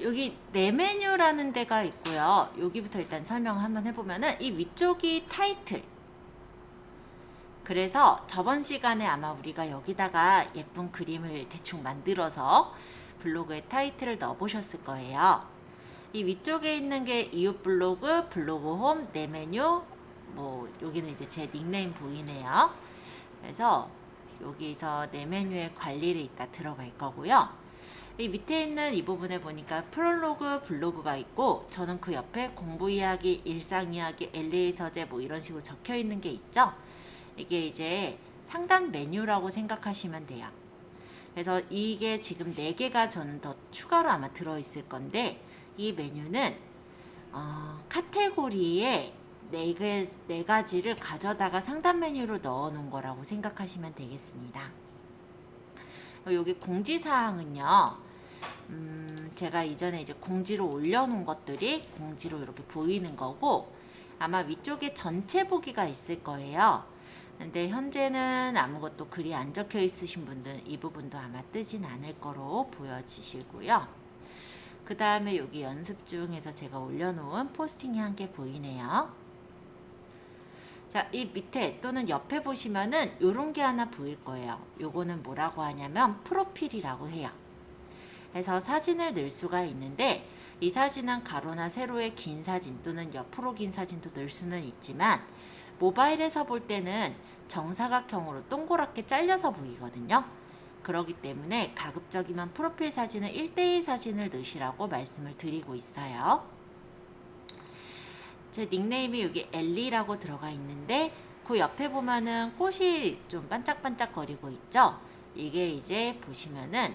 여기 내 메뉴라는 데가 있고요. 여기부터 일단 설명을 한번 해보면은 이 위쪽이 타이틀. 그래서 저번 시간에 아마 우리가 여기다가 예쁜 그림을 대충 만들어서 블로그에 타이틀을 넣어보셨을 거예요. 이 위쪽에 있는 게 이웃 블로그, 블로그 홈, 내 메뉴, 뭐 여기는 이제 제 닉네임 보이네요. 그래서 여기서 내 메뉴의 관리를 이따 들어갈 거고요. 이 밑에 있는 이 부분에 보니까 프롤로그, 블로그가 있고 저는 그 옆에 공부 이야기, 일상 이야기, LA 서재 뭐 이런 식으로 적혀 있는 게 있죠. 이게 이제 상단 메뉴라고 생각하시면 돼요. 그래서 이게 지금 4개가 저는 더 추가로 아마 들어있을 건데 이 메뉴는 카테고리에 4가지를 가져다가 상단 메뉴로 넣어 놓은 거라고 생각하시면 되겠습니다. 여기 공지사항은요, 제가 이전에 이제 공지로 올려놓은 것들이 공지로 이렇게 보이는 거고, 아마 위쪽에 전체 보기가 있을 거예요. 근데 현재는 아무것도 글이 안 적혀 있으신 분들은 이 부분도 아마 뜨진 않을 거로 보여지시고요. 그 다음에 여기 연습 중에서 제가 올려놓은 포스팅이 한 개 보이네요. 자, 이 밑에 또는 옆에 보시면은 요런 게 하나 보일 거예요. 요거는 뭐라고 하냐면 프로필이라고 해요. 그래서 사진을 넣을 수가 있는데 이 사진은 가로나 세로의 긴 사진 또는 옆으로 긴 사진도 넣을 수는 있지만 모바일에서 볼 때는 정사각형으로 동그랗게 잘려서 보이거든요. 그렇기 때문에 가급적이면 프로필 사진은 1:1 사진을 넣으시라고 말씀을 드리고 있어요. 제 닉네임이 여기 엘리라고 들어가 있는데 그 옆에 보면은 꽃이 좀 반짝반짝 거리고 있죠. 이게 이제 보시면은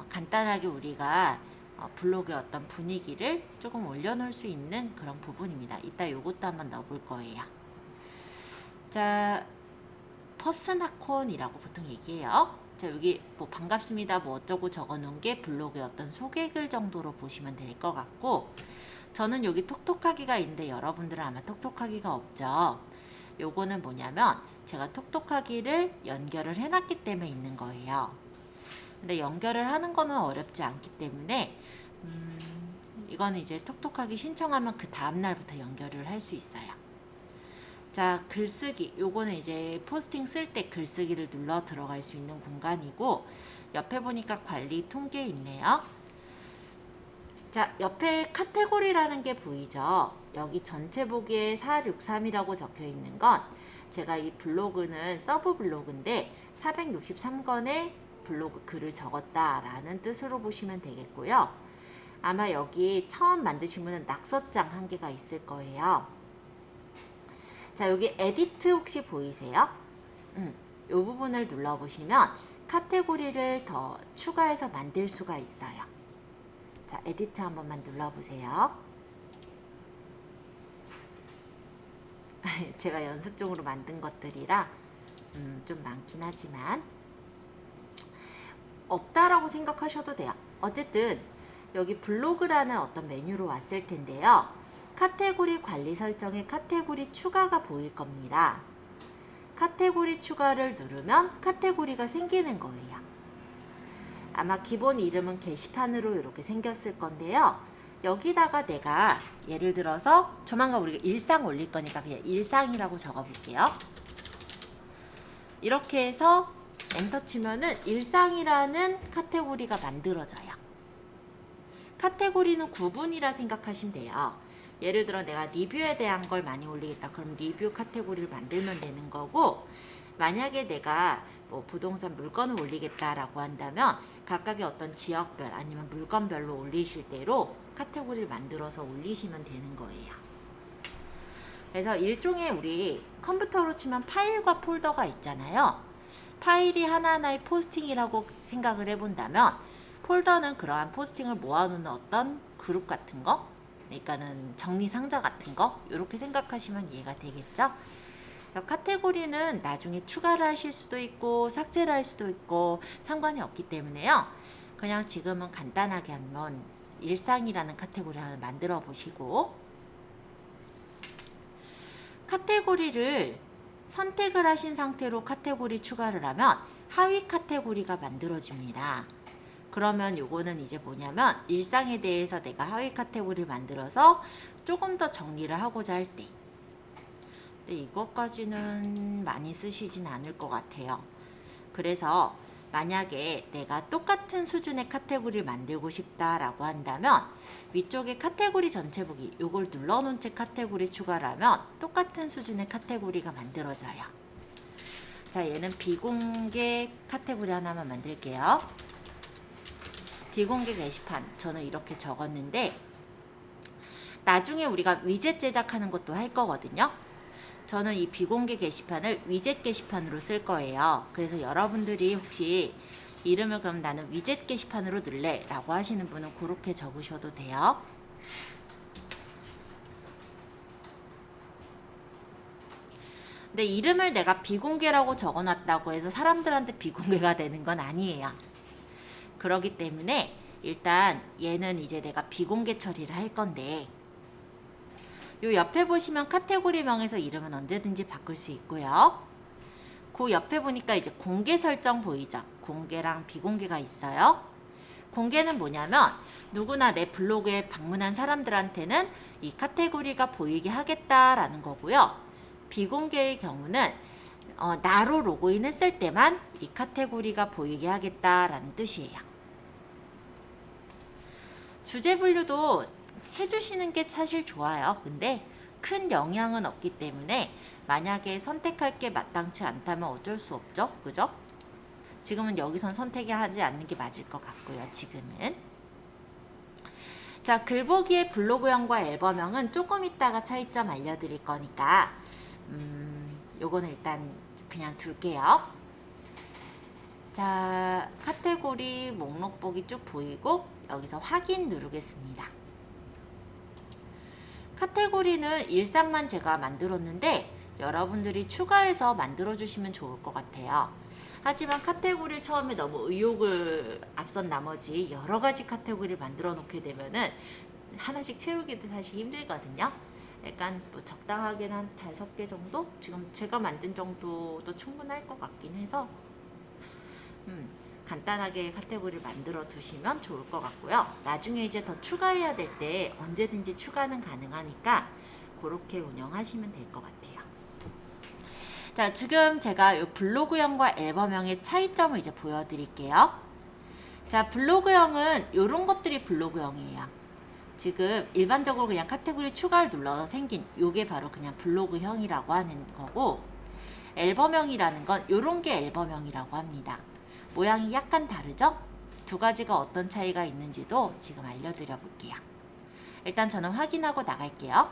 간단하게 우리가 블로그의 어떤 분위기를 조금 올려놓을 수 있는 그런 부분입니다. 이따 요것도 한번 넣어볼 거예요. 자, 퍼스나콘이라고 보통 얘기해요. 자, 여기 뭐 반갑습니다 뭐 어쩌고 적어놓은 게 블로그의 어떤 소개글 정도로 보시면 될 것 같고, 저는 여기 톡톡하기가 있는데 여러분들은 아마 톡톡하기가 없죠. 요거는 뭐냐면 제가 톡톡하기를 연결을 해놨기 때문에 있는 거예요. 근데 연결을 하는 거는 어렵지 않기 때문에 이거는 이제 톡톡하기 신청하면 그 다음날부터 연결을 할 수 있어요. 자, 글쓰기. 요거는 이제 포스팅 쓸 때 글쓰기를 눌러 들어갈 수 있는 공간이고, 옆에 보니까 관리 통계 있네요. 자, 옆에 카테고리라는 게 보이죠? 여기 전체 보기에 463이라고 적혀 있는 건 제가 이 블로그는 서브 블로그인데 463건의 블로그 글을 적었다라는 뜻으로 보시면 되겠고요. 아마 여기 처음 만드신 분은 낙서장 한 개가 있을 거예요. 자, 여기 에디트 혹시 보이세요? 이 부분을 눌러보시면 카테고리를 더 추가해서 만들 수가 있어요. 자, 에디트 한 번만 눌러보세요. 제가 연습 중으로 만든 것들이라 좀 많긴 하지만 없다라고 생각하셔도 돼요. 어쨌든 여기 블로그라는 어떤 메뉴로 왔을 텐데요. 카테고리 관리 설정에 카테고리 추가가 보일 겁니다. 카테고리 추가를 누르면 카테고리가 생기는 거예요. 아마 기본 이름은 게시판으로 이렇게 생겼을 건데요. 여기다가 내가 예를 들어서 조만간 우리가 일상 올릴 거니까 그냥 일상이라고 적어볼게요. 이렇게 해서 엔터 치면은 일상이라는 카테고리가 만들어져요. 카테고리는 구분이라 생각하시면 돼요. 예를 들어 내가 리뷰에 대한 걸 많이 올리겠다. 그럼 리뷰 카테고리를 만들면 되는 거고, 만약에 내가 뭐 부동산 물건을 올리겠다라고 한다면 각각의 어떤 지역별 아니면 물건별로 올리실 대로 카테고리를 만들어서 올리시면 되는 거예요. 그래서 일종의 우리 컴퓨터로 치면 파일과 폴더가 있잖아요. 파일이 하나하나의 포스팅이라고 생각을 해본다면 폴더는 그러한 포스팅을 모아놓는 어떤 그룹 같은 거, 그러니까는 정리 상자 같은 거, 이렇게 생각하시면 이해가 되겠죠? 카테고리는 나중에 추가를 하실 수도 있고 삭제를 할 수도 있고 상관이 없기 때문에요. 그냥 지금은 간단하게 한번 일상이라는 카테고리 하나 만들어 보시고, 카테고리를 선택을 하신 상태로 카테고리 추가를 하면 하위 카테고리가 만들어집니다. 그러면 요거는 이제 뭐냐면 일상에 대해서 내가 하위 카테고리를 만들어서 조금 더 정리를 하고자 할 때. 근데 이것까지는 많이 쓰시진 않을 것 같아요. 그래서 만약에 내가 똑같은 수준의 카테고리를 만들고 싶다라고 한다면 위쪽에 카테고리 전체 보기 요걸 눌러놓은 채 카테고리 추가를 하면 똑같은 수준의 카테고리가 만들어져요. 자, 얘는 비공개 카테고리 하나만 만들게요. 비공개 게시판 저는 이렇게 적었는데 나중에 우리가 위젯 제작하는 것도 할 거거든요. 저는 이 비공개 게시판을 위젯 게시판으로 쓸 거예요. 그래서 여러분들이 혹시 이름을 그럼 나는 위젯 게시판으로 넣을래 라고 하시는 분은 그렇게 적으셔도 돼요. 근데 이름을 내가 비공개라고 적어놨다고 해서 사람들한테 비공개가 되는 건 아니에요. 그렇기 때문에 일단 얘는 이제 내가 비공개 처리를 할 건데 요 옆에 보시면 카테고리명에서 이름은 언제든지 바꿀 수 있고요. 그 옆에 보니까 이제 공개 설정 보이죠? 공개랑 비공개가 있어요. 공개는 뭐냐면 누구나 내 블로그에 방문한 사람들한테는 이 카테고리가 보이게 하겠다라는 거고요. 비공개의 경우는 나로 로그인했을 때만 이 카테고리가 보이게 하겠다라는 뜻이에요. 주제 분류도 해주시는 게 사실 좋아요. 근데 큰 영향은 없기 때문에 만약에 선택할 게 마땅치 않다면 어쩔 수 없죠. 그죠? 지금은 여기선 선택하지 않는 게 맞을 것 같고요. 지금은. 자, 글보기의 블로그형과 앨범형은 조금 이따가 차이점 알려드릴 거니까 요거는 일단 그냥 둘게요. 자, 카테고리 목록 보기 쭉 보이고 여기서 확인 누르겠습니다. 카테고리는 일상만 제가 만들었는데 여러분들이 추가해서 만들어 주시면 좋을 것 같아요. 하지만 카테고리를 처음에 너무 의욕을 앞선 나머지 여러 가지 카테고리를 만들어 놓게 되면은 하나씩 채우기도 사실 힘들거든요. 약간 뭐 적당하게 한 5개 정도? 지금 제가 만든 정도도 충분할 것 같긴 해서 간단하게 카테고리를 만들어 두시면 좋을 것 같고요. 나중에 이제 더 추가해야 될 때 언제든지 추가는 가능하니까 그렇게 운영하시면 될 것 같아요. 자, 지금 제가 이 블로그형과 앨범형의 차이점을 이제 보여드릴게요. 자, 블로그형은 이런 것들이 블로그형이에요. 지금 일반적으로 그냥 카테고리 추가를 눌러서 생긴 요게 바로 그냥 블로그형이라고 하는 거고, 앨범형이라는 건 요런 게 앨범형이라고 합니다. 모양이 약간 다르죠? 두 가지가 어떤 차이가 있는지도 지금 알려드려 볼게요. 일단 저는 확인하고 나갈게요.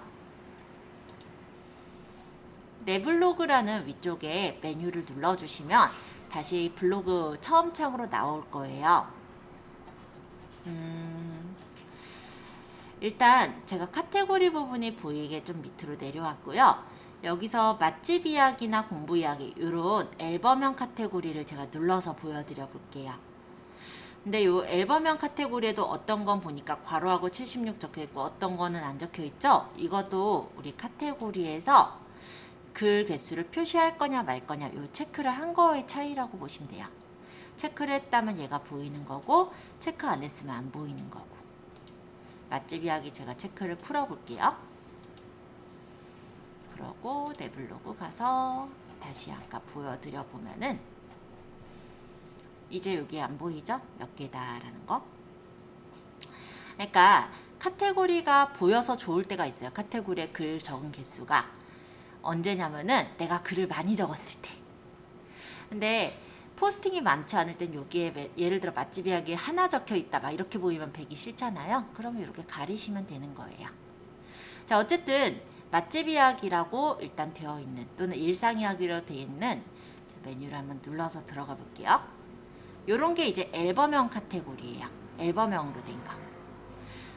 내 블로그라는 위쪽에 메뉴를 눌러주시면 다시 블로그 처음 창으로 나올 거예요. 일단 제가 카테고리 부분이 보이게 좀 밑으로 내려왔고요. 여기서 맛집 이야기나 공부 이야기 이런 앨범형 카테고리를 제가 눌러서 보여드려 볼게요. 근데 이 앨범형 카테고리에도 어떤 건 보니까 괄호하고 76 적혀 있고 어떤 거는 안 적혀 있죠? 이것도 우리 카테고리에서 글 개수를 표시할 거냐 말 거냐 이 체크를 한 거의 차이라고 보시면 돼요. 체크를 했다면 얘가 보이는 거고 체크 안 했으면 안 보이는 거고. 맛집 이야기 제가 체크를 풀어 볼게요. 그러고 내 블로그 가서 다시 아까 보여드려 보면은 이제 여기 안 보이죠? 몇 개다라는 거. 그러니까 카테고리가 보여서 좋을 때가 있어요. 카테고리에 글 적은 개수가 언제냐면은 내가 글을 많이 적었을 때. 근데 포스팅이 많지 않을 땐 여기에 예를 들어 맛집 이야기 하나 적혀 있다 막 이렇게 보이면 배기 싫잖아요. 그러면 이렇게 가리시면 되는 거예요. 자, 어쨌든 맛집 이야기라고 일단 되어 있는 또는 일상 이야기로 되어 있는 메뉴를 한번 눌러서 들어가 볼게요. 요런 게 이제 앨범형 카테고리예요. 앨범형으로 된 거.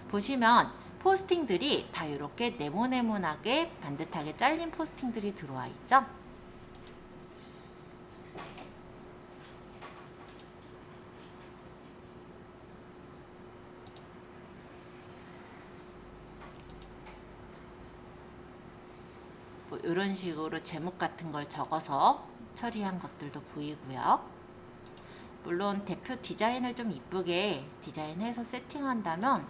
보시면 포스팅들이 다 이렇게 네모네모나게 반듯하게 잘린 포스팅들이 들어와 있죠. 뭐 이런 식으로 제목 같은 걸 적어서 처리한 것들도 보이고요. 물론 대표 디자인을 좀 이쁘게 디자인해서 세팅한다면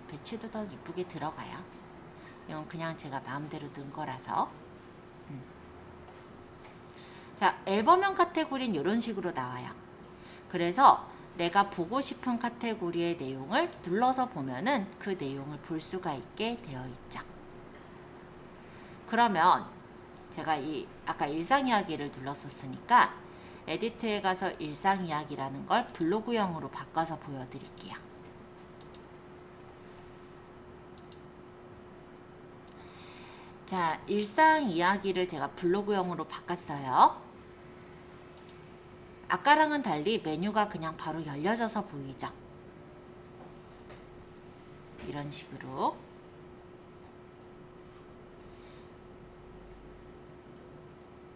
배치도 더 이쁘게 들어가요. 이건 그냥 제가 마음대로 넣은 거라서. 자, 앨범형 카테고리는 이런 식으로 나와요. 그래서 내가 보고 싶은 카테고리의 내용을 눌러서 보면은 그 내용을 볼 수가 있게 되어 있죠. 그러면 제가 아까 일상 이야기를 눌렀었으니까 에디트에 가서 일상 이야기라는 걸 블로그형으로 바꿔서 보여드릴게요. 자, 일상 이야기를 제가 블로그형으로 바꿨어요. 아까랑은 달리 메뉴가 그냥 바로 열려져서 보이죠. 이런 식으로.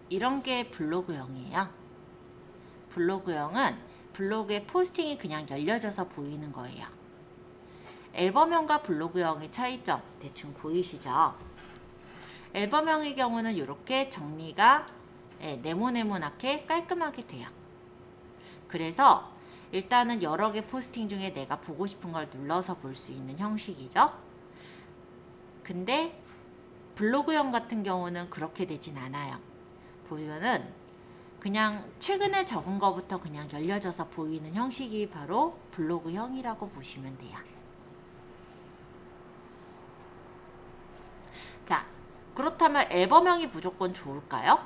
이런 게 블로그형이에요. 블로그형은 블로그에 포스팅이 그냥 열려져서 보이는 거예요. 앨범형과 블로그형의 차이점 대충 보이시죠? 앨범형의 경우는 이렇게 정리가 네모네모나게 깔끔하게 돼요. 그래서 일단은 여러 개 포스팅 중에 내가 보고 싶은 걸 눌러서 볼 수 있는 형식이죠. 근데 블로그형 같은 경우는 그렇게 되진 않아요. 보면은 그냥 최근에 적은 거부터 그냥 열려져서 보이는 형식이 바로 블로그형이라고 보시면 돼요. 자, 그렇다면 앨범형이 무조건 좋을까요?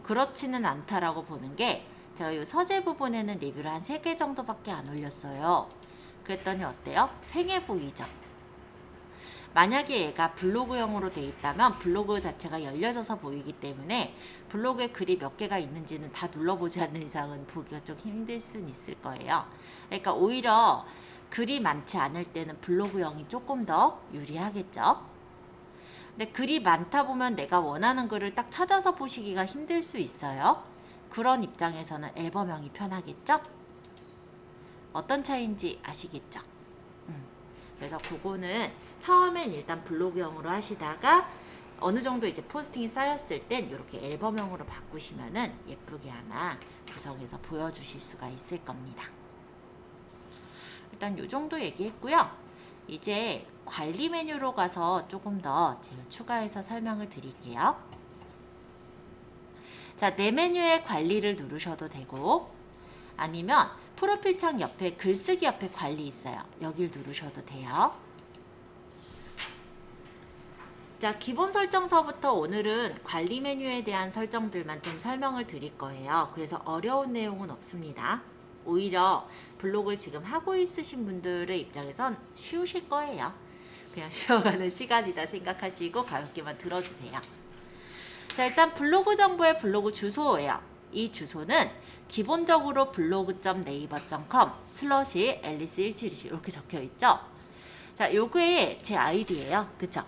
그렇지는 않다라고 보는 게, 제가 이 서재 부분에는 리뷰를 한 3개 정도밖에 안 올렸어요. 그랬더니 어때요? 휑해 보이죠? 만약에 얘가 블로그형으로 돼 있다면 블로그 자체가 열려져서 보이기 때문에 블로그에 글이 몇 개가 있는지는 다 눌러보지 않는 이상은 보기가 좀 힘들 수는 있을 거예요. 그러니까 오히려 글이 많지 않을 때는 블로그형이 조금 더 유리하겠죠. 근데 글이 많다 보면 내가 원하는 글을 딱 찾아서 보시기가 힘들 수 있어요. 그런 입장에서는 앨범형이 편하겠죠? 어떤 차이인지 아시겠죠? 그래서 그거는 처음엔 일단 블로그형으로 하시다가 어느 정도 이제 포스팅이 쌓였을 땐 이렇게 앨범형으로 바꾸시면은 예쁘게 아마 구성해서 보여주실 수가 있을 겁니다. 일단 이 정도 얘기했고요. 이제 관리 메뉴로 가서 조금 더 제가 추가해서 설명을 드릴게요. 자, 내 메뉴의 관리를 누르셔도 되고, 아니면 프로필 창 옆에 글쓰기 옆에 관리 있어요. 여길 누르셔도 돼요. 자, 기본 설정서부터 오늘은 관리 메뉴에 대한 설정들만 좀 설명을 드릴 거예요. 그래서 어려운 내용은 없습니다. 오히려 블로그를 지금 하고 있으신 분들의 입장에선 쉬우실 거예요. 그냥 쉬어가는 시간이다 생각하시고 가볍게만 들어주세요. 자, 일단 블로그 정보의 블로그 주소예요. 이 주소는 기본적으로 blog.naver.com/alice1727 이렇게 적혀 있죠. 자, 요게 제 아이디예요. 그쵸?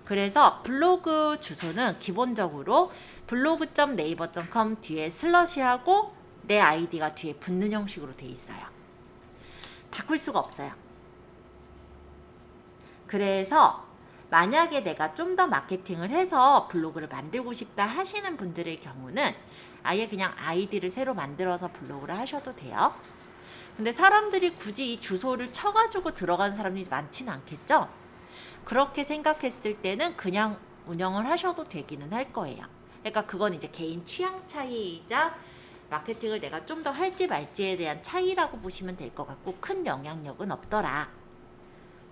그래서 블로그 주소는 기본적으로 blog.naver.com 뒤에 슬러시하고 내 아이디가 뒤에 붙는 형식으로 돼 있어요. 바꿀 수가 없어요. 그래서 만약에 내가 좀 더 마케팅을 해서 블로그를 만들고 싶다 하시는 분들의 경우는 아예 그냥 아이디를 새로 만들어서 블로그를 하셔도 돼요. 근데 사람들이 굳이 이 주소를 쳐가지고 들어가는 사람이 많지는 않겠죠? 그렇게 생각했을 때는 그냥 운영을 하셔도 되기는 할 거예요. 그러니까 그건 이제 개인 취향 차이이자 마케팅을 내가 좀 더 할지 말지에 대한 차이라고 보시면 될 것 같고 큰 영향력은 없더라.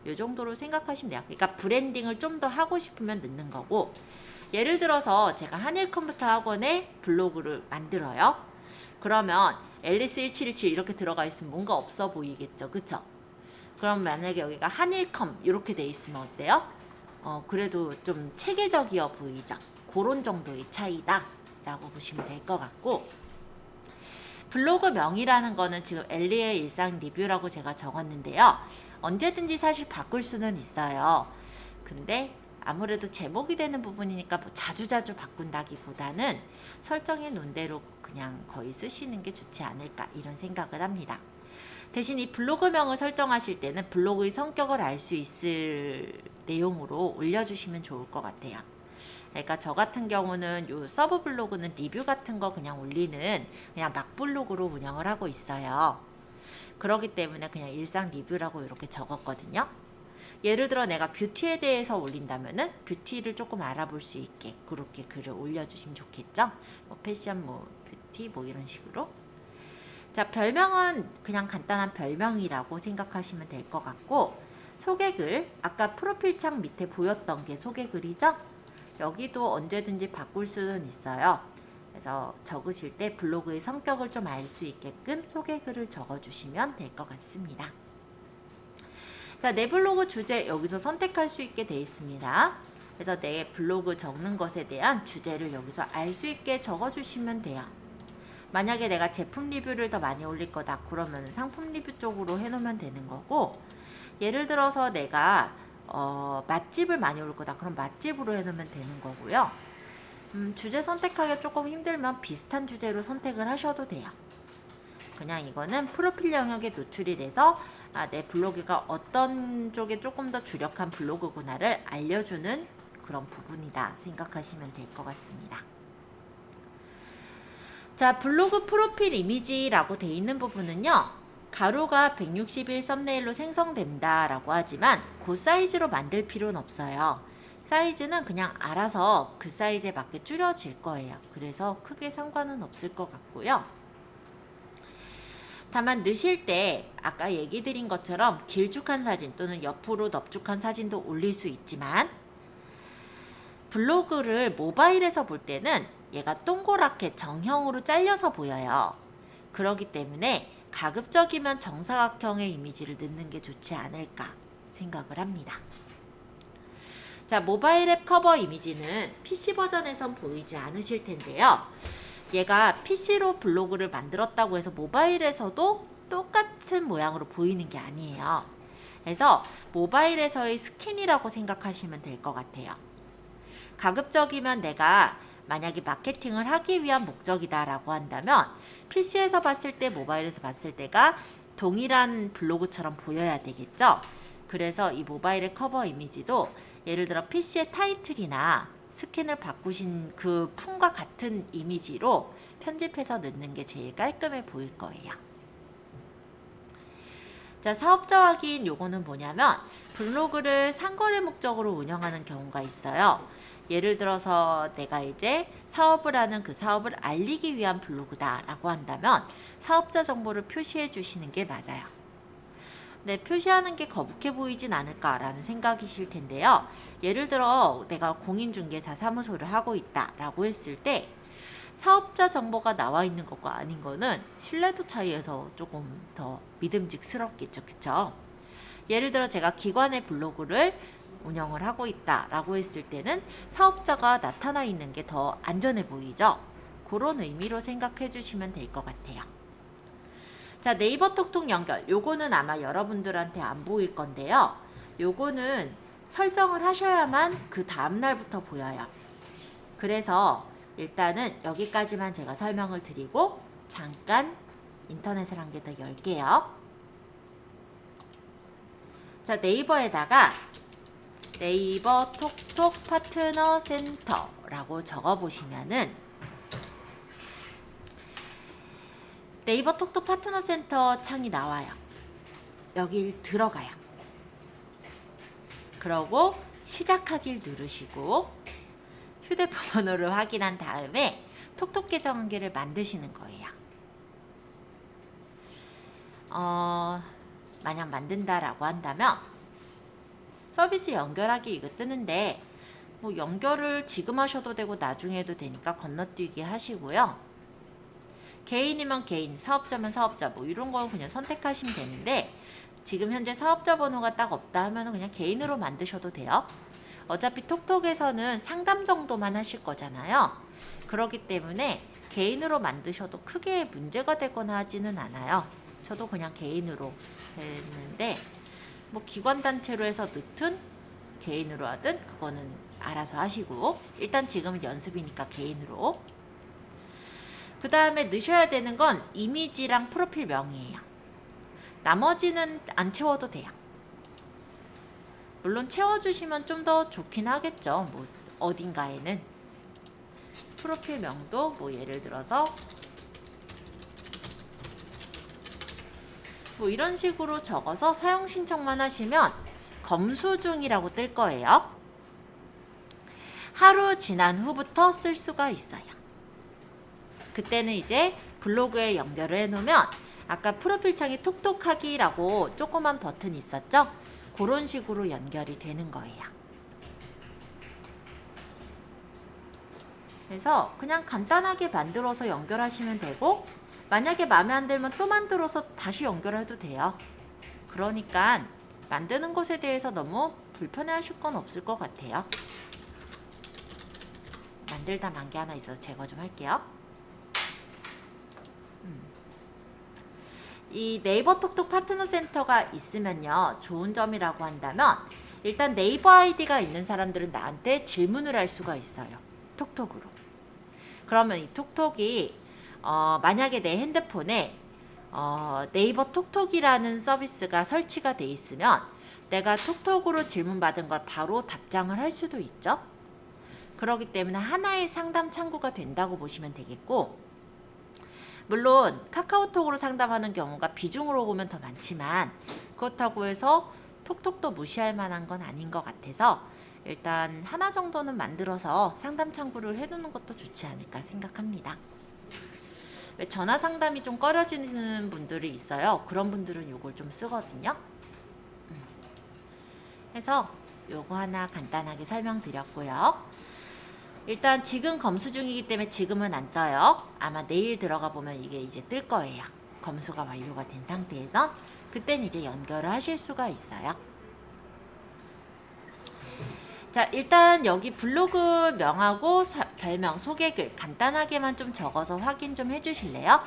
이 정도로 생각하시면 돼요. 그러니까 브랜딩을 좀 더 하고 싶으면 넣는 거고, 예를 들어서 제가 한일 컴퓨터 학원에 블로그를 만들어요. 그러면 앨리스1717 이렇게 들어가 있으면 뭔가 없어 보이겠죠. 그쵸? 그럼 만약에 여기가 한일컴 이렇게 돼 있으면 어때요? 그래도 좀 체계적이어 보이죠. 그런 정도의 차이다 라고 보시면 될 것 같고, 블로그명이라는 거는 지금 엘리의 일상 리뷰라고 제가 적었는데요. 언제든지 사실 바꿀 수는 있어요. 근데 아무래도 제목이 되는 부분이니까 뭐 자주자주 바꾼다기보다는 설정해 놓은 대로 그냥 거의 쓰시는 게 좋지 않을까 이런 생각을 합니다. 대신 이 블로그명을 설정하실 때는 블로그의 성격을 알 수 있을 내용으로 올려주시면 좋을 것 같아요. 그러니까 저 같은 경우는 요 서브 블로그는 리뷰 같은 거 그냥 올리는 그냥 막 블로그로 운영을 하고 있어요. 그렇기 때문에 그냥 일상 리뷰라고 이렇게 적었거든요. 예를 들어 내가 뷰티에 대해서 올린다면은 뷰티를 조금 알아볼 수 있게 그렇게 글을 올려주시면 좋겠죠. 뭐 패션, 뭐 뷰티, 뭐 이런 식으로. 자, 별명은 그냥 간단한 별명이라고 생각하시면 될 것 같고, 소개글, 아까 프로필창 밑에 보였던 게 소개글이죠? 여기도 언제든지 바꿀 수는 있어요. 그래서 적으실 때 블로그의 성격을 좀 알 수 있게끔 소개글을 적어주시면 될 것 같습니다. 자, 내 블로그 주제 여기서 선택할 수 있게 되어 있습니다. 그래서 내 블로그 적는 것에 대한 주제를 여기서 알 수 있게 적어주시면 돼요. 만약에 내가 제품 리뷰를 더 많이 올릴 거다 그러면 상품 리뷰 쪽으로 해놓으면 되는 거고, 예를 들어서 내가 맛집을 많이 올 거다 그럼 맛집으로 해놓으면 되는 거고요. 주제 선택하기가 조금 힘들면 비슷한 주제로 선택을 하셔도 돼요. 그냥 이거는 프로필 영역에 노출이 돼서 내 블로그가 어떤 쪽에 조금 더 주력한 블로그구나를 알려주는 그런 부분이다 생각하시면 될 것 같습니다. 자, 블로그 프로필 이미지라고 돼 있는 부분은요, 가로가 161 썸네일로 생성된다 라고 하지만 그 사이즈로 만들 필요는 없어요. 사이즈는 그냥 알아서 그 사이즈에 맞게 줄여질 거예요. 그래서 크게 상관은 없을 것 같고요. 다만 넣으실 때 아까 얘기 드린 것처럼 길쭉한 사진 또는 옆으로 넙죽한 사진도 올릴 수 있지만, 블로그를 모바일에서 볼 때는 얘가 동그랗게 정형으로 잘려서 보여요. 그렇기 때문에 가급적이면 정사각형의 이미지를 넣는 게 좋지 않을까 생각을 합니다. 자, 모바일 앱 커버 이미지는 PC 버전에선 보이지 않으실 텐데요. 얘가 PC로 블로그를 만들었다고 해서 모바일에서도 똑같은 모양으로 보이는 게 아니에요. 그래서 모바일에서의 스킨이라고 생각하시면 될 것 같아요. 가급적이면 내가 만약에 마케팅을 하기 위한 목적이다 라고 한다면 PC에서 봤을 때 모바일에서 봤을 때가 동일한 블로그처럼 보여야 되겠죠. 그래서 이 모바일의 커버 이미지도 예를 들어 PC의 타이틀이나 스킨을 바꾸신 그 품과 같은 이미지로 편집해서 넣는 게 제일 깔끔해 보일 거예요. 자, 사업자 확인 요거는 뭐냐면 블로그를 상거래 목적으로 운영하는 경우가 있어요. 예를 들어서 내가 이제 사업을 하는 그 사업을 알리기 위한 블로그다 라고 한다면 사업자 정보를 표시해 주시는 게 맞아요. 네, 표시하는 게 거북해 보이진 않을까라는 생각이실 텐데요. 예를 들어 내가 공인중개사 사무소를 하고 있다 라고 했을 때 사업자 정보가 나와 있는 것과 아닌 거는 신뢰도 차이에서 조금 더 믿음직스럽겠죠. 그쵸? 예를 들어 제가 기관의 블로그를 운영을 하고 있다 라고 했을 때는 사업자가 나타나 있는 게 더 안전해 보이죠. 그런 의미로 생각해 주시면 될 것 같아요. 자, 네이버 톡톡 연결 요거는 아마 여러분들한테 안 보일 건데요. 요거는 설정을 하셔야만 그 다음날부터 보여요. 그래서 일단은 여기까지만 제가 설명을 드리고 잠깐 인터넷을 한 개 더 열게요. 자, 네이버에다가 네이버 톡톡 파트너 센터라고 적어보시면은 네이버 톡톡 파트너 센터 창이 나와요. 여길 들어가요. 그러고 시작하기를 누르시고 휴대폰 번호를 확인한 다음에 톡톡 계정 한 개를 만드시는 거예요. 만약 만든다라고 한다면 서비스 연결하기 이거 뜨는데 뭐 연결을 지금 하셔도 되고 나중에 해도 되니까 건너뛰기 하시고요. 개인이면 개인, 사업자면 사업자 뭐 이런 거 그냥 선택하시면 되는데 지금 현재 사업자 번호가 딱 없다 하면 그냥 개인으로 만드셔도 돼요. 어차피 톡톡에서는 상담 정도만 하실 거잖아요. 그렇기 때문에 개인으로 만드셔도 크게 문제가 되거나 하지는 않아요. 저도 그냥 개인으로 했는데 뭐 기관단체로 해서 넣든 개인으로 하든 그거는 알아서 하시고 일단 지금은 연습이니까 개인으로. 그 다음에 넣으셔야 되는 건 이미지랑 프로필명이에요. 나머지는 안 채워도 돼요. 물론 채워주시면 좀 더 좋긴 하겠죠. 뭐 어딘가에는 프로필명도 뭐 예를 들어서 뭐 이런 식으로 적어서 사용 신청만 하시면 검수 중이라고 뜰 거예요. 하루 지난 후부터 쓸 수가 있어요. 그때는 이제 블로그에 연결을 해놓으면 아까 프로필 창에 톡톡하기라고 조그만 버튼이 있었죠? 그런 식으로 연결이 되는 거예요. 그래서 그냥 간단하게 만들어서 연결하시면 되고, 만약에 마음에 안 들면 또 만들어서 다시 연결해도 돼요. 그러니까 만드는 것에 대해서 너무 불편해 하실 건 없을 것 같아요. 만들다 만 게 하나 있어서 제거 좀 할게요. 이 네이버 톡톡 파트너 센터가 있으면요, 좋은 점이라고 한다면 일단 네이버 아이디가 있는 사람들은 나한테 질문을 할 수가 있어요. 톡톡으로. 그러면 이 톡톡이 만약에 내 핸드폰에 네이버 톡톡이라는 서비스가 설치가 돼 있으면 내가 톡톡으로 질문받은 걸 바로 답장을 할 수도 있죠. 그렇기 때문에 하나의 상담 창구가 된다고 보시면 되겠고, 물론 카카오톡으로 상담하는 경우가 비중으로 보면 더 많지만 그렇다고 해서 톡톡도 무시할 만한 건 아닌 것 같아서 일단 하나 정도는 만들어서 상담 창구를 해두는 것도 좋지 않을까 생각합니다. 왜 전화 상담이 좀 꺼려지는 분들이 있어요. 그런 분들은 이걸 좀 쓰거든요. 그래서 요거 하나 간단하게 설명드렸고요. 일단 지금 검수 중이기 때문에 지금은 안 떠요. 아마 내일 들어가 보면 이게 이제 뜰 거예요. 검수가 완료가 된 상태에서 그땐 이제 연결을 하실 수가 있어요. 자, 일단 여기 블로그 명하고 별명, 소개글 간단하게만 좀 적어서 확인 좀 해주실래요?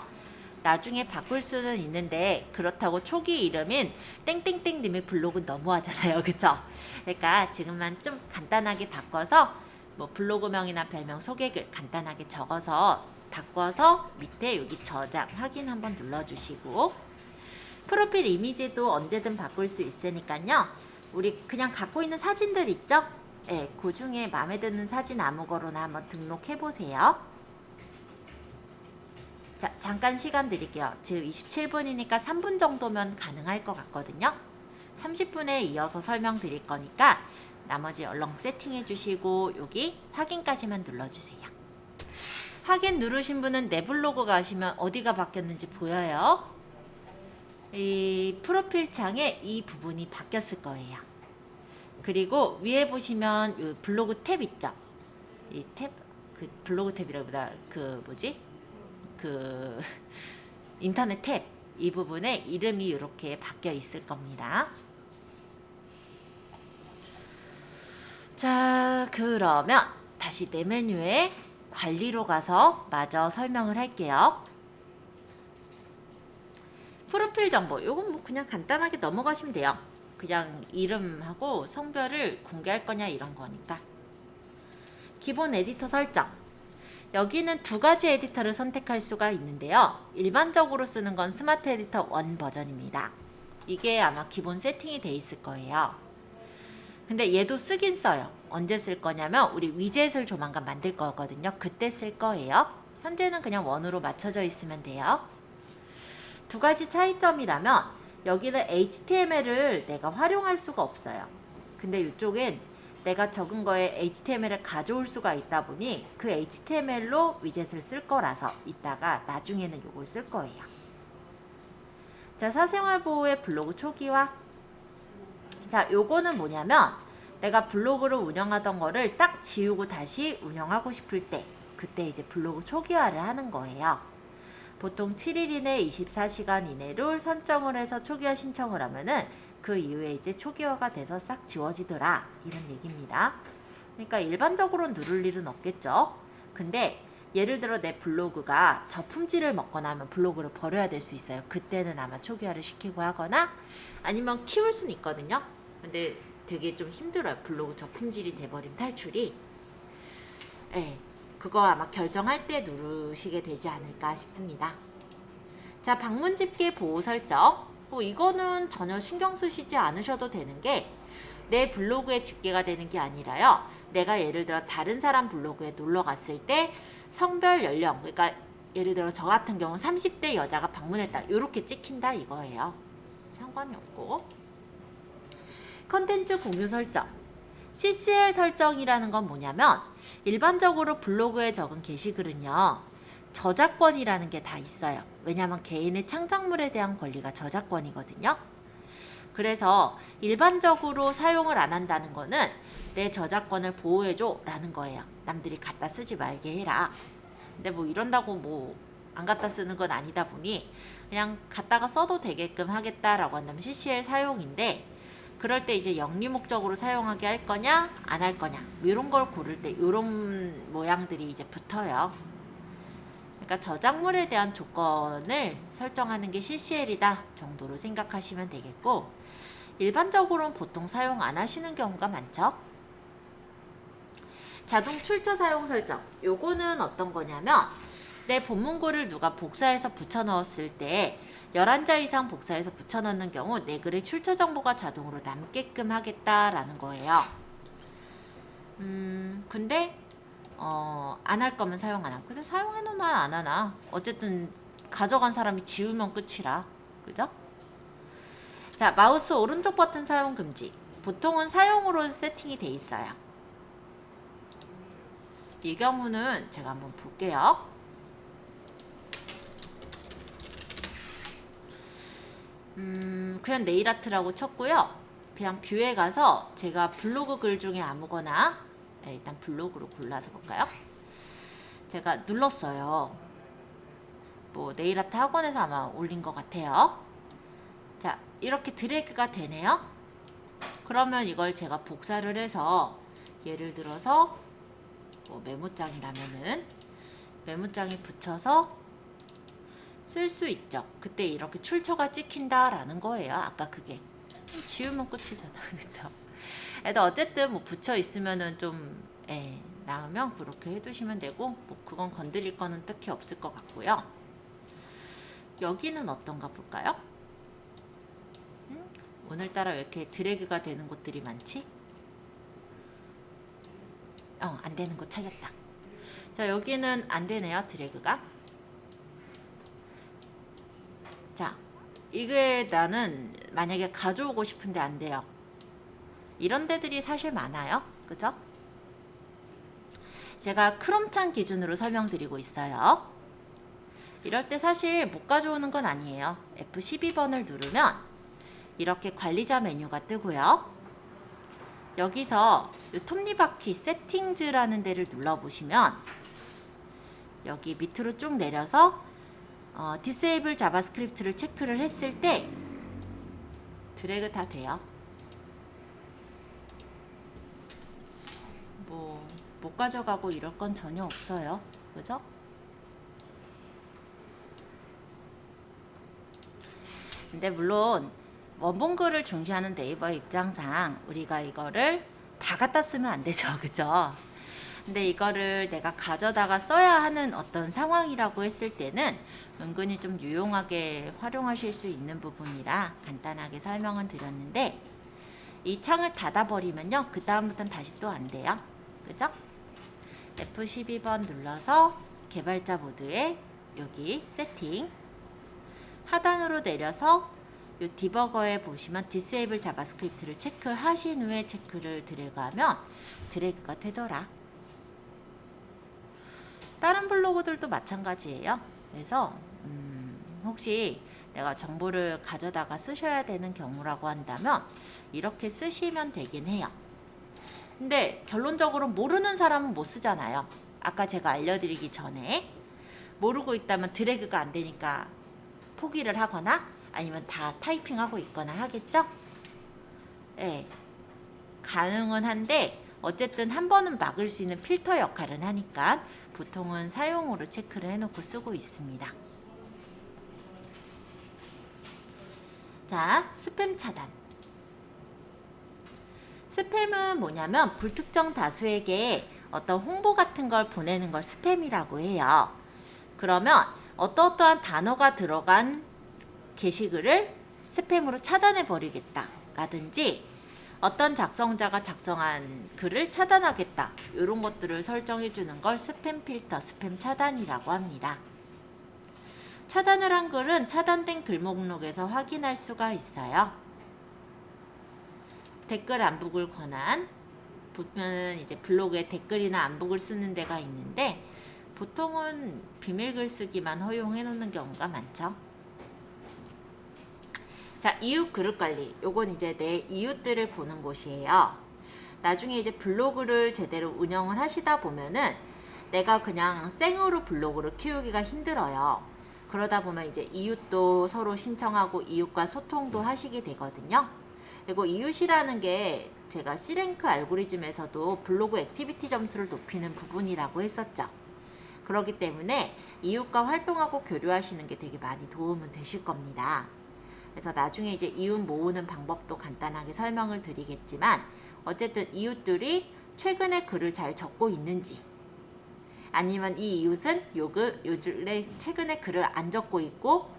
나중에 바꿀 수는 있는데 그렇다고 초기 이름인 땡땡땡님의 블로그는 너무하잖아요. 그쵸? 그러니까 지금만 좀 간단하게 바꿔서 뭐 블로그명이나 별명, 소개글 간단하게 적어서 바꿔서 밑에 여기 저장 확인 한번 눌러주시고, 프로필 이미지도 언제든 바꿀 수 있으니까요. 우리 그냥 갖고 있는 사진들 있죠? 네, 그 중에 마음에 드는 사진 아무거나 한번 등록해보세요. 자, 잠깐 시간 드릴게요. 지금 27분이니까 3분 정도면 가능할 것 같거든요. 30분에 이어서 설명드릴 거니까 나머지 얼렁 세팅해 주시고 여기 확인까지만 눌러주세요. 확인 누르신 분은 내 블로그 가시면 어디가 바뀌었는지 보여요. 이 프로필 창에 이 부분이 바뀌었을 거예요. 그리고 위에 보시면 이 블로그 탭 있죠? 이 탭, 그 블로그 탭이라기보다 그 뭐지? 그 인터넷 탭, 이 부분에 이름이 이렇게 바뀌어 있을 겁니다. 자, 그러면 다시 내 메뉴에 관리로 가서 마저 설명을 할게요. 프로필 정보, 요건 뭐 그냥 간단하게 넘어가시면 돼요. 그냥 이름하고 성별을 공개할 거냐 이런 거니까. 기본 에디터 설정. 여기는 두 가지 에디터를 선택할 수가 있는데요. 일반적으로 쓰는 건 스마트 에디터 1 버전입니다. 이게 아마 기본 세팅이 돼 있을 거예요. 근데 얘도 쓰긴 써요. 언제 쓸 거냐면 우리 위젯을 조만간 만들 거거든요. 그때 쓸 거예요. 현재는 그냥 1으로 맞춰져 있으면 돼요. 두 가지 차이점이라면 여기는 HTML을 내가 활용할 수가 없어요. 근데 이쪽엔 내가 적은 거에 HTML을 가져올 수가 있다 보니 그 HTML로 위젯을 쓸 거라서 이따가 나중에는 이걸 쓸 거예요. 자, 사생활 보호의 블로그 초기화. 자, 요거는 뭐냐면 내가 블로그를 운영하던 거를 싹 지우고 다시 운영하고 싶을 때 그때 이제 블로그 초기화를 하는 거예요. 보통 7일 이내 24시간 이내로 설정을 해서 초기화 신청을 하면은 그 이후에 이제 초기화가 돼서 싹 지워지더라 이런 얘기입니다. 그러니까 일반적으로는 누를 일은 없겠죠. 근데 예를 들어 내 블로그가 저품질을 먹거나 하면 블로그를 버려야 될 수 있어요. 그때는 아마 초기화를 시키고 하거나 아니면 키울 수는 있거든요. 근데 되게 좀 힘들어요. 블로그 저품질이 돼버린 탈출이. 네, 그거 아마 결정할 때 누르시게 되지 않을까 싶습니다. 자, 방문 집계 보호 설정. 이거는 전혀 신경 쓰시지 않으셔도 되는 게 내 블로그에 집계가 되는 게 아니라요. 내가 예를 들어 다른 사람 블로그에 놀러 갔을 때 성별 연령, 그러니까 예를 들어 저 같은 경우 30대 여자가 방문했다, 이렇게 찍힌다 이거예요. 상관이 없고. 컨텐츠 공유 설정. CCL 설정이라는 건 뭐냐면 일반적으로 블로그에 적은 게시글은요, 저작권이라는 게 다 있어요. 왜냐하면 개인의 창작물에 대한 권리가 저작권이거든요. 그래서 일반적으로 사용을 안 한다는 거는 내 저작권을 보호해줘 라는 거예요. 남들이 갖다 쓰지 말게 해라. 근데 뭐 이런다고 뭐 안 갖다 쓰는 건 아니다 보니 그냥 갖다가 써도 되게끔 하겠다라고 한다면 CCL 사용인데, 그럴 때 이제 영리 목적으로 사용하게 할 거냐 안 할 거냐 이런 걸 고를 때 이런 모양들이 이제 붙어요. 그러니까 저작물에 대한 조건을 설정하는 게 CCL이다 정도로 생각하시면 되겠고, 일반적으로는 보통 사용 안 하시는 경우가 많죠. 자동 출처 사용 설정. 요거는 어떤 거냐면 내 본문글을 누가 복사해서 붙여 넣었을 때 11자 이상 복사해서 붙여 넣는 경우 내 글의 출처 정보가 자동으로 남게끔 하겠다라는 거예요. 근데 안 할 거면 사용 안 하고. 근데 사용해놓나 안 하나 어쨌든 가져간 사람이 지우면 끝이라. 그죠? 자, 마우스 오른쪽 버튼 사용 금지. 보통은 사용으로 세팅이 돼 있어요. 이 경우는 제가 한번 볼게요. 그냥 네일아트라고 쳤고요. 그냥 뷰에 가서 제가 블로그 글 중에 아무거나, 네, 일단 블로그로 골라서 볼까요? 제가 눌렀어요. 뭐 네일아트 학원에서 아마 올린 것 같아요. 자, 이렇게 드래그가 되네요. 그러면 이걸 제가 복사를 해서 예를 들어서 뭐 메모장이라면은 메모장에 붙여서 쓸 수 있죠. 그때 이렇게 출처가 찍힌다라는 거예요. 아까 그게 지우면 끝이잖아. 그쵸? 그래도 어쨌든 뭐 붙여 있으면은 좀 나으면 그렇게 해두시면 되고, 뭐 그건 건드릴 거는 딱히 없을 것 같고요. 여기는 어떤가 볼까요? 오늘따라 왜 이렇게 드래그가 되는 곳들이 많지? 안 되는 곳 찾았다. 자, 여기는 안 되네요. 드래그가. 자, 이게 나는 만약에 가져오고 싶은데 안 돼요. 이런 데들이 사실 많아요. 그죠? 제가 크롬창 기준으로 설명드리고 있어요. 이럴 때 사실 못 가져오는 건 아니에요. F12번을 누르면 이렇게 관리자 메뉴가 뜨고요. 여기서 이 톱니바퀴 세팅즈라는 데를 눌러보시면 여기 밑으로 쭉 내려서 디세이블 자바스크립트를 체크를 했을 때 드래그 다 돼요. 뭐 못 가져가고 이럴 건 전혀 없어요. 그죠? 근데 물론 원본글을 중시하는 네이버 입장상 우리가 이거를 다 갖다 쓰면 안 되죠. 그죠? 근데 이거를 내가 가져다가 써야 하는 어떤 상황이라고 했을 때는 은근히 좀 유용하게 활용하실 수 있는 부분이라 간단하게 설명은 드렸는데, 이 창을 닫아버리면요, 그 다음부터는 다시 또 안 돼요. 그죠? F12번 눌러서 개발자 모드에 여기 세팅 하단으로 내려서 이 디버거에 보시면 디세이블 자바스크립트를 체크하신 후에 체크를 드래그하면 드래그가 되더라. 다른 블로그들도 마찬가지예요. 그래서 혹시 내가 정보를 가져다가 쓰셔야 되는 경우라고 한다면 이렇게 쓰시면 되긴 해요. 근데 결론적으로 모르는 사람은 못 쓰잖아요. 아까 제가 알려드리기 전에 모르고 있다면 드래그가 안 되니까 포기를 하거나 아니면 다 타이핑하고 있거나 하겠죠? 네, 가능은 한데 어쨌든 한 번은 막을 수 있는 필터 역할은 하니까 보통은 사용으로 체크를 해놓고 쓰고 있습니다. 자, 스팸 차단. 스팸은 뭐냐면 불특정 다수에게 어떤 홍보 같은 걸 보내는 걸 스팸이라고 해요. 그러면 어떠한 단어가 들어간 게시글을 스팸으로 차단해 버리겠다 라든지 어떤 작성자가 작성한 글을 차단하겠다. 이런 것들을 설정해 주는 걸 스팸 필터, 스팸 차단이라고 합니다. 차단을 한 글은 차단된 글 목록에서 확인할 수가 있어요. 댓글 안북을 권한 보면은 이제 블로그에 댓글이나 안북을 쓰는 데가 있는데 보통은 비밀 글쓰기만 허용해 놓는 경우가 많죠. 자, 이웃 그룹 관리. 요건 이제 내 이웃들을 보는 곳이에요. 나중에 이제 블로그를 제대로 운영을 하시다 보면은 내가 그냥 생으로 블로그를 키우기가 힘들어요. 그러다 보면 이제 이웃도 서로 신청하고 이웃과 소통도 하시게 되거든요. 그리고 이웃이라는 게 제가 C랭크 알고리즘에서도 블로그 액티비티 점수를 높이는 부분이라고 했었죠. 그렇기 때문에 이웃과 활동하고 교류하시는 게 되게 많이 도움은 되실 겁니다. 그래서 나중에 이제 이웃 모으는 방법도 간단하게 설명을 드리겠지만 어쨌든 이웃들이 최근에 글을 잘 적고 있는지 아니면 이 이웃은 요즘에 최근에 글을 안 적고 있고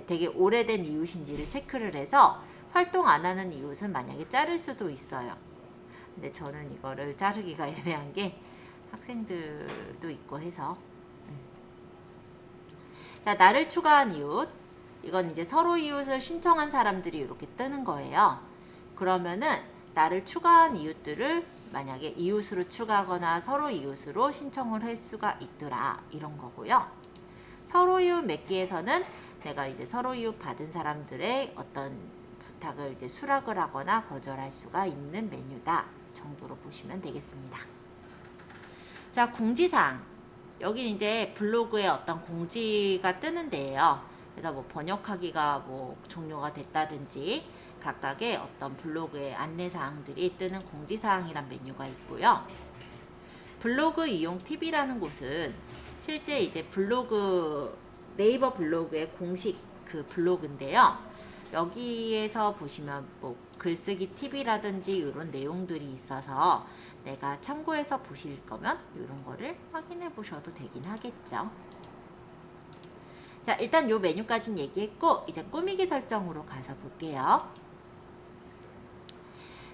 되게 오래된 이웃인지를 체크를 해서 활동 안 하는 이웃은 만약에 자를 수도 있어요. 근데 저는 이거를 자르기가 애매한 게 학생들도 있고 해서 자, 나를 추가한 이웃. 이건 이제 서로 이웃을 신청한 사람들이 이렇게 뜨는 거예요. 그러면은 나를 추가한 이웃들을 만약에 이웃으로 추가하거나 서로 이웃으로 신청을 할 수가 있더라. 이런 거고요. 서로 이웃 맺기에서는 내가 이제 서로 이웃 받은 사람들의 어떤 부탁을 이제 수락을 하거나 거절할 수가 있는 메뉴다. 정도로 보시면 되겠습니다. 자, 공지사항. 여긴 이제 블로그에 어떤 공지가 뜨는 데예요. 그래서 뭐 번역하기가 뭐 종료가 됐다든지 각각의 어떤 블로그의 안내사항들이 뜨는 공지사항이란 메뉴가 있고요. 블로그 이용 팁이라는 곳은 실제 이제 블로그 네이버 블로그의 공식 그 블로그인데요. 여기에서 보시면 뭐 글쓰기 팁이라든지 이런 내용들이 있어서 내가 참고해서 보실 거면 이런 거를 확인해 보셔도 되긴 하겠죠. 자, 일단 요 메뉴까지는 얘기했고 이제 꾸미기 설정으로 가서 볼게요.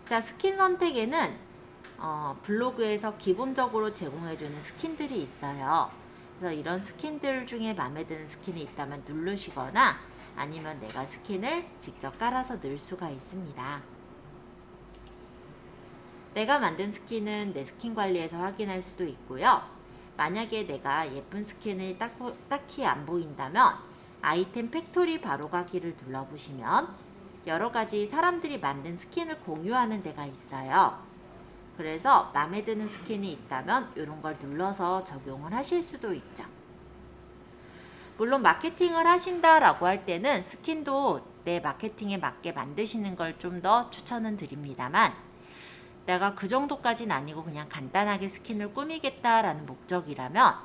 자, 스킨 선택에는 블로그에서 기본적으로 제공해주는 스킨들이 있어요. 그래서 이런 스킨들 중에 마음에 드는 스킨이 있다면 누르시거나 아니면 내가 스킨을 직접 깔아서 넣을 수가 있습니다. 내가 만든 스킨은 내 스킨 관리에서 확인할 수도 있고요. 만약에 내가 예쁜 스킨이 딱히 안 보인다면 아이템 팩토리 바로가기를 눌러보시면 여러가지 사람들이 만든 스킨을 공유하는 데가 있어요. 그래서 마음에 드는 스킨이 있다면 이런 걸 눌러서 적용을 하실 수도 있죠. 물론 마케팅을 하신다라고 할 때는 스킨도 내 마케팅에 맞게 만드시는 걸 좀 더 추천은 드립니다만 내가 그 정도까지는 아니고 그냥 간단하게 스킨을 꾸미겠다라는 목적이라면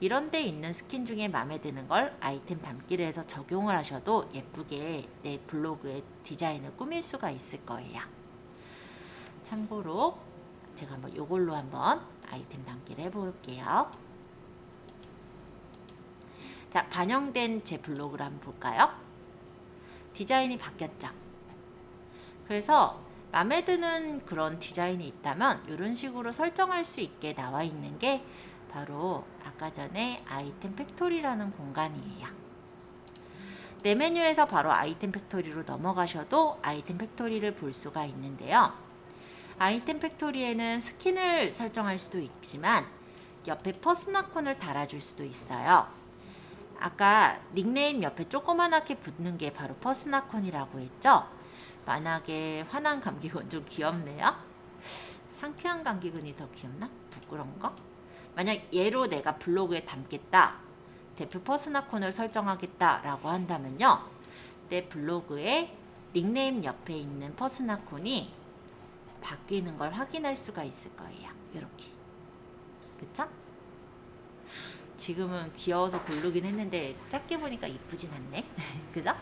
이런 데 있는 스킨 중에 마음에 드는 걸 아이템 담기를 해서 적용을 하셔도 예쁘게 내 블로그의 디자인을 꾸밀 수가 있을 거예요. 참고로 제가 한번 이걸로 한번 아이템 담기를 해볼게요. 자, 반영된 제 블로그를 한번 볼까요? 디자인이 바뀌었죠. 그래서 마음에 드는 그런 디자인이 있다면 이런 식으로 설정할 수 있게 나와 있는 게 바로 아까 전에 아이템 팩토리라는 공간이에요. 내 메뉴에서 바로 아이템 팩토리로 넘어가셔도 아이템 팩토리를 볼 수가 있는데요. 아이템 팩토리에는 스킨을 설정할 수도 있지만 옆에 퍼스널콘을 달아줄 수도 있어요. 아까 닉네임 옆에 조그만하게 붙는 게 바로 퍼스널콘이라고 했죠? 만약에 화난 감기근 좀 귀엽네요. 상쾌한 감기근이 더 귀엽나? 부끄러운 거? 만약 얘로 내가 블로그에 담겠다. 대표 퍼스널콘을 설정하겠다 라고 한다면요. 내 블로그에 닉네임 옆에 있는 퍼스널콘이 바뀌는 걸 확인할 수가 있을 거예요. 이렇게. 그쵸? 지금은 귀여워서 고르긴 했는데 작게 보니까 이쁘진 않네. 그죠?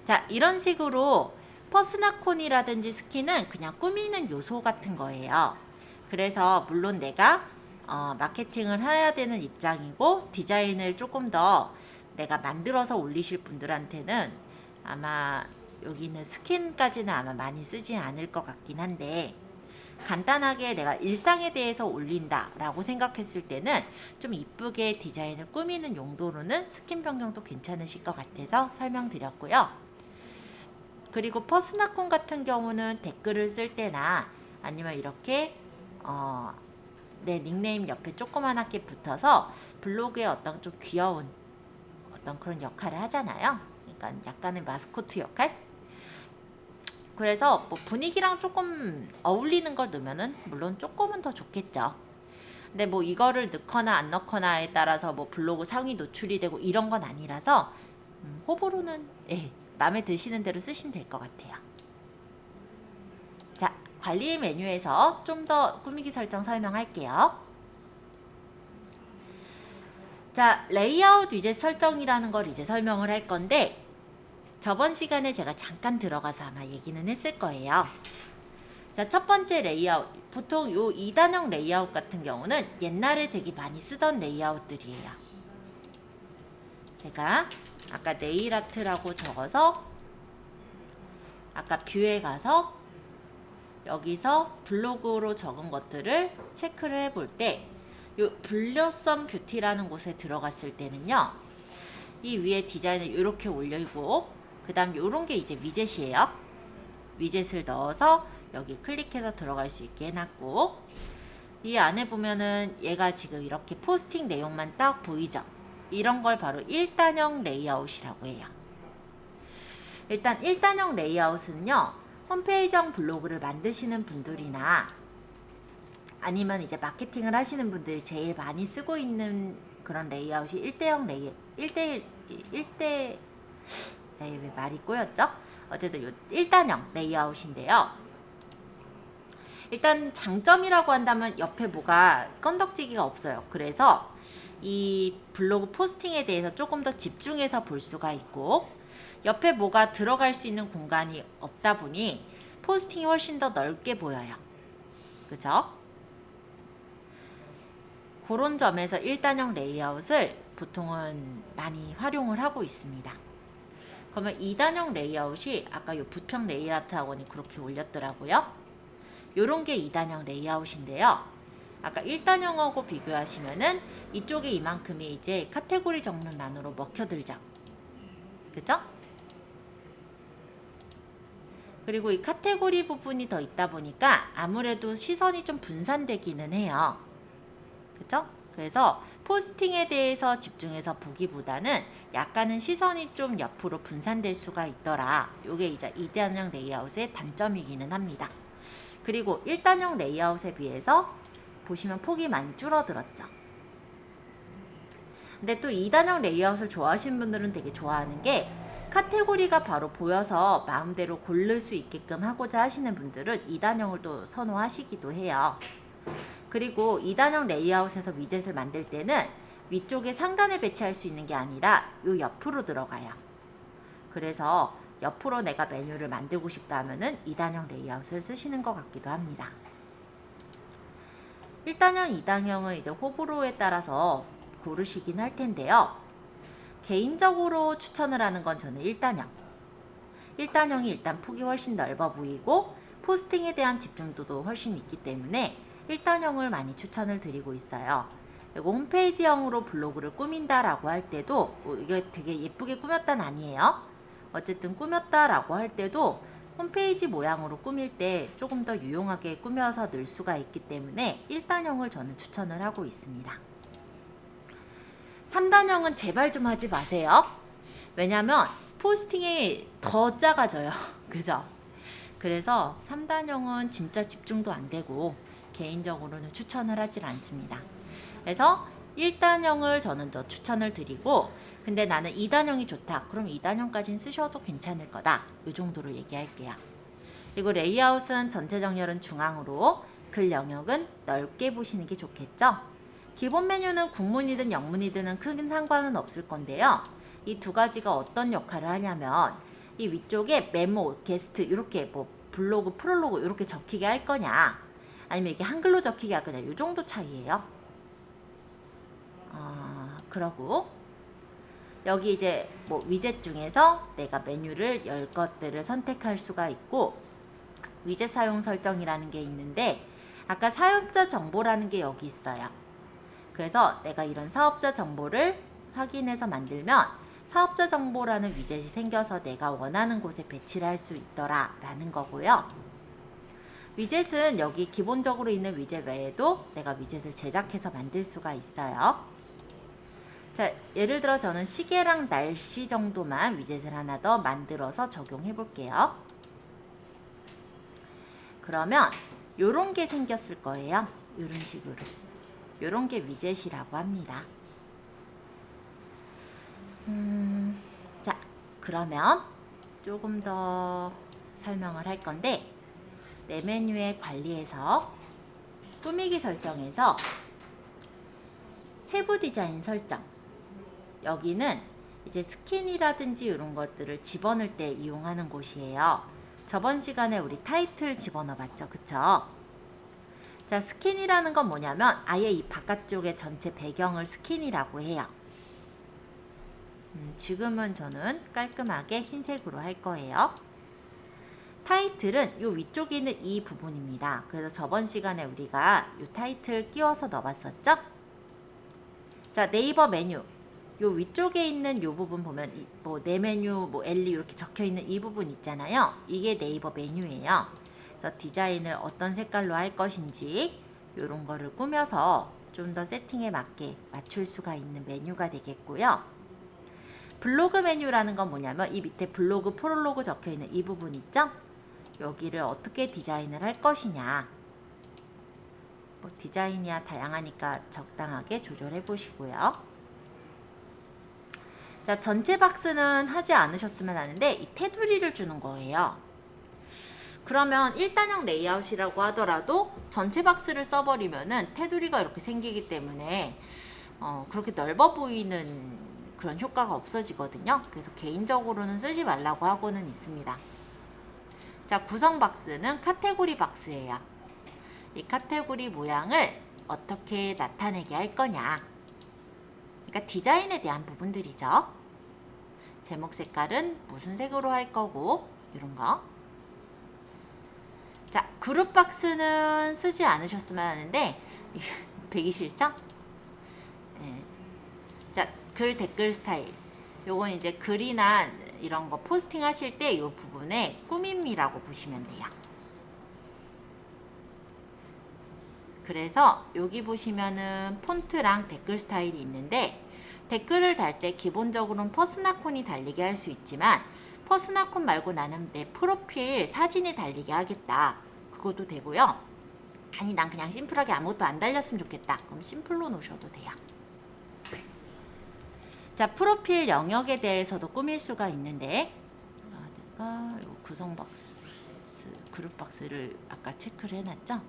자, 이런 식으로 퍼스널콘이라든지 스킨은 그냥 꾸미는 요소 같은 거예요. 그래서 물론 내가 마케팅을 해야 되는 입장이고 디자인을 조금 더 내가 만들어서 올리실 분들한테는 아마 여기는 스킨까지는 아마 많이 쓰지 않을 것 같긴 한데, 간단하게 내가 일상에 대해서 올린다 라고 생각했을 때는 좀 이쁘게 디자인을 꾸미는 용도로는 스킨 변경도 괜찮으실 것 같아서 설명드렸고요. 그리고 퍼스나콘 같은 경우는 댓글을 쓸 때나 아니면 이렇게 내 닉네임 옆에 조그만하게 붙어서 블로그에 어떤 좀 귀여운 어떤 그런 역할을 하잖아요. 그러니까 약간의 마스코트 역할? 그래서 뭐 분위기랑 조금 어울리는 걸 넣으면은 물론 조금은 더 좋겠죠. 근데 뭐 이거를 넣거나 안 넣거나에 따라서 뭐 블로그 상위 노출이 되고 이런 건 아니라서 호불호는 마음에 드시는 대로 쓰시면 될 것 같아요. 자, 관리 메뉴에서 좀 더 꾸미기 설정 설명할게요. 자, 레이아웃 위젯 설정이라는 걸 이제 설명을 할 건데, 저번 시간에 제가 잠깐 들어가서 아마 얘기는 했을 거예요. 자, 첫 번째 레이아웃. 보통 요 2단형 레이아웃 같은 경우는 옛날에 되게 많이 쓰던 레이아웃들이에요. 제가 아까 네일 아트라고 적어서 아까 뷰에 가서 여기서 블로그로 적은 것들을 체크를 해볼 때, 요 블러썸 뷰티라는 곳에 들어갔을 때는요, 이 위에 디자인을 이렇게 올리고, 그 다음 요런 게 이제 위젯이에요. 위젯을 넣어서 여기 클릭해서 들어갈 수 있게 해놨고, 이 안에 보면은 얘가 지금 이렇게 포스팅 내용만 딱 보이죠. 이런 걸 바로 1단형 레이아웃이라고 해요. 일단 1단형 레이아웃은요, 홈페이지형 블로그를 만드시는 분들이나 아니면 이제 마케팅을 하시는 분들이 제일 많이 쓰고 있는 그런 레이아웃이 1대 왜 말이 꼬였죠? 어쨌든 요 1단형 레이아웃인데요. 일단 장점이라고 한다면 옆에 뭐가 건덕지기가 없어요. 그래서 이 블로그 포스팅에 대해서 조금 더 집중해서 볼 수가 있고, 옆에 뭐가 들어갈 수 있는 공간이 없다 보니 포스팅이 훨씬 더 넓게 보여요. 그죠? 그런 점에서 1단형 레이아웃을 보통은 많이 활용을 하고 있습니다. 그러면 2단형 레이아웃이 아까 요 부평 네일 아트 학원이 그렇게 올렸더라고요. 요런 게 2단형 레이아웃인데요. 아까 1단형하고 비교하시면은 이쪽에 이만큼이 이제 카테고리 적는 란으로 먹혀들죠. 그죠? 그리고 이 카테고리 부분이 더 있다 보니까 아무래도 시선이 좀 분산되기는 해요. 그죠? 그래서 포스팅에 대해서 집중해서 보기보다는 약간은 시선이 좀 옆으로 분산될 수가 있더라. 요게 이제 2단형 레이아웃의 단점이기는 합니다. 그리고 1단형 레이아웃에 비해서 보시면 폭이 많이 줄어들었죠. 근데 또 2단형 레이아웃을 좋아하시는 분들은 되게 좋아하는 게, 카테고리가 바로 보여서 마음대로 고를 수 있게끔 하고자 하시는 분들은 2단형을 또 선호하시기도 해요. 그리고 2단형 레이아웃에서 위젯을 만들 때는 위쪽에 상단에 배치할 수 있는 게 아니라 요 옆으로 들어가요. 그래서 옆으로 내가 메뉴를 만들고 싶다 하면은 2단형 레이아웃을 쓰시는 것 같기도 합니다. 1단형, 2단형은 이제 호불호에 따라서 고르시긴 할 텐데요. 개인적으로 추천을 하는 건 저는 1단형. 1단형이 일단 폭이 훨씬 넓어 보이고 포스팅에 대한 집중도도 훨씬 있기 때문에 1단형을 많이 추천을 드리고 있어요. 그리고 홈페이지형으로 블로그를 꾸민다라고 할 때도 이게 되게 예쁘게 꾸몄다는 아니에요. 어쨌든 꾸몄다라고 할 때도 홈페이지 모양으로 꾸밀 때 조금 더 유용하게 꾸며서 넣을 수가 있기 때문에 1단형을 저는 추천을 하고 있습니다. 3단형은 제발 좀 하지 마세요. 왜냐면 포스팅이 더 작아져요. 그죠? 그래서 3단형은 진짜 집중도 안 되고 개인적으로는 추천을 하질 않습니다. 그래서 1단형을 저는 더 추천을 드리고, 근데 나는 2단형이 좋다. 그럼 2단형까지는 쓰셔도 괜찮을 거다. 이 정도로 얘기할게요. 그리고 레이아웃은 전체 정렬은 중앙으로, 글 영역은 넓게 보시는 게 좋겠죠. 기본 메뉴는 국문이든 영문이든 큰 상관은 없을 건데요. 이 두 가지가 어떤 역할을 하냐면, 이 위쪽에 메모, 게스트 이렇게 뭐 블로그, 프롤로그 이렇게 적히게 할 거냐, 아니면 이게 한글로 적히게 할 거냐, 이 정도 차이예요. 그러고 여기 이제 뭐 위젯 중에서 내가 메뉴를 열 것들을 선택할 수가 있고, 위젯 사용 설정이라는 게 있는데 아까 사용자 정보라는 게 여기 있어요. 그래서 내가 이런 사업자 정보를 확인해서 만들면 사업자 정보라는 위젯이 생겨서 내가 원하는 곳에 배치를 할 수 있더라 라는 거고요. 위젯은 여기 기본적으로 있는 위젯 외에도 내가 위젯을 제작해서 만들 수가 있어요. 자, 예를 들어 저는 시계랑 날씨 정도만 위젯을 하나 더 만들어서 적용해 볼게요. 그러면 요런 게 생겼을 거예요. 요런 식으로. 요런 게 위젯이라고 합니다. 자, 그러면 조금 더 설명을 할 건데, 내 메뉴의 관리에서 꾸미기 설정에서 세부 디자인 설정, 여기는 이제 스킨이라든지 이런 것들을 집어넣을 때 이용하는 곳이에요. 저번 시간에 우리 타이틀 집어넣어 봤죠, 그쵸? 자, 스킨이라는 건 뭐냐면 아예 이 바깥쪽에 전체 배경을 스킨이라고 해요. 지금은 저는 깔끔하게 흰색으로 할 거예요. 타이틀은 요 위쪽에 있는 이 부분입니다. 그래서 저번 시간에 우리가 요 타이틀 끼워서 넣어봤었죠? 자, 네이버 메뉴 요 위쪽에 있는 요 부분 보면 뭐 내 메뉴, 뭐 엘리 이렇게 적혀 있는 이 부분 있잖아요. 이게 네이버 메뉴예요. 그래서 디자인을 어떤 색깔로 할 것인지 요런 거를 꾸며서 좀 더 세팅에 맞게 맞출 수가 있는 메뉴가 되겠고요. 블로그 메뉴라는 건 뭐냐면 이 밑에 블로그, 프롤로그 적혀 있는 이 부분 있죠? 여기를 어떻게 디자인을 할 것이냐. 뭐 디자인이야 다양하니까 적당하게 조절해 보시고요. 자, 전체 박스는 하지 않으셨으면 하는데 이 테두리를 주는 거예요. 그러면 1단형 레이아웃이라고 하더라도 전체 박스를 써버리면은 테두리가 이렇게 생기기 때문에 그렇게 넓어 보이는 그런 효과가 없어지거든요. 그래서 개인적으로는 쓰지 말라고 하고는 있습니다. 자, 구성 박스는 카테고리 박스예요. 이 카테고리 모양을 어떻게 나타내게 할 거냐. 그러니까 디자인에 대한 부분들이죠. 제목 색깔은 무슨 색으로 할 거고 이런 거. 자, 그룹 박스는 쓰지 않으셨으면 하는데 배기 싫죠? 네. 자, 글 댓글 스타일. 요건 이제 글이나 이런 거 포스팅 하실 때 이 부분에 꾸밈이라고 보시면 돼요. 그래서 여기 보시면은 폰트랑 댓글 스타일이 있는데 댓글을 달 때 기본적으로는 퍼스나콘이 달리게 할 수 있지만 퍼스나콘 말고 나는 내 프로필 사진이 달리게 하겠다. 그것도 되고요. 아니 난 그냥 심플하게 아무것도 안 달렸으면 좋겠다. 그럼 심플로 놓으셔도 돼요. 자, 프로필 영역에 대해서도 꾸밀 수가 있는데 내가 요 구성 박스, 그룹 박스를 아까 체크를 해놨죠?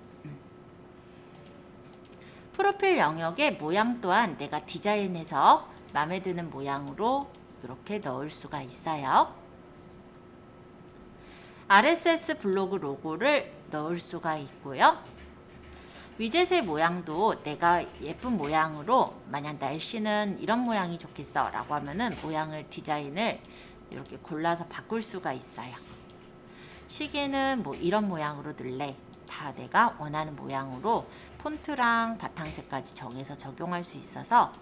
프로필 영역의 모양 또한 내가 디자인해서 마음에 드는 모양으로 이렇게 넣을 수가 있어요. RSS 블로그 로고를 넣을 수가 있고요. 위젯의 모양도 내가 예쁜 모양으로, 만약 날씨는 이런 모양이 좋겠어 라고 하면은 모양을, 디자인을 이렇게 골라서 바꿀 수가 있어요. 시계는 뭐 이런 모양으로 넣을래. 다 내가 원하는 모양으로 폰트랑 바탕색까지 정해서 적용할 수 있어서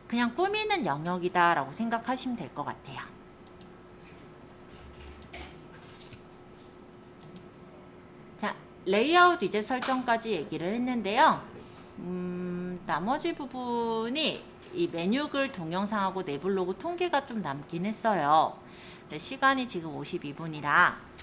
그냥 꾸미는 영역이다 라고 생각하시면 될 것 같아요. 자, 레이아웃 위젯 설정까지 얘기를 했는데요. 나머지 부분이 이 메뉴글 동영상하고 내 블로그 통계가 좀 남긴 했어요. 시간이 지금 52분이라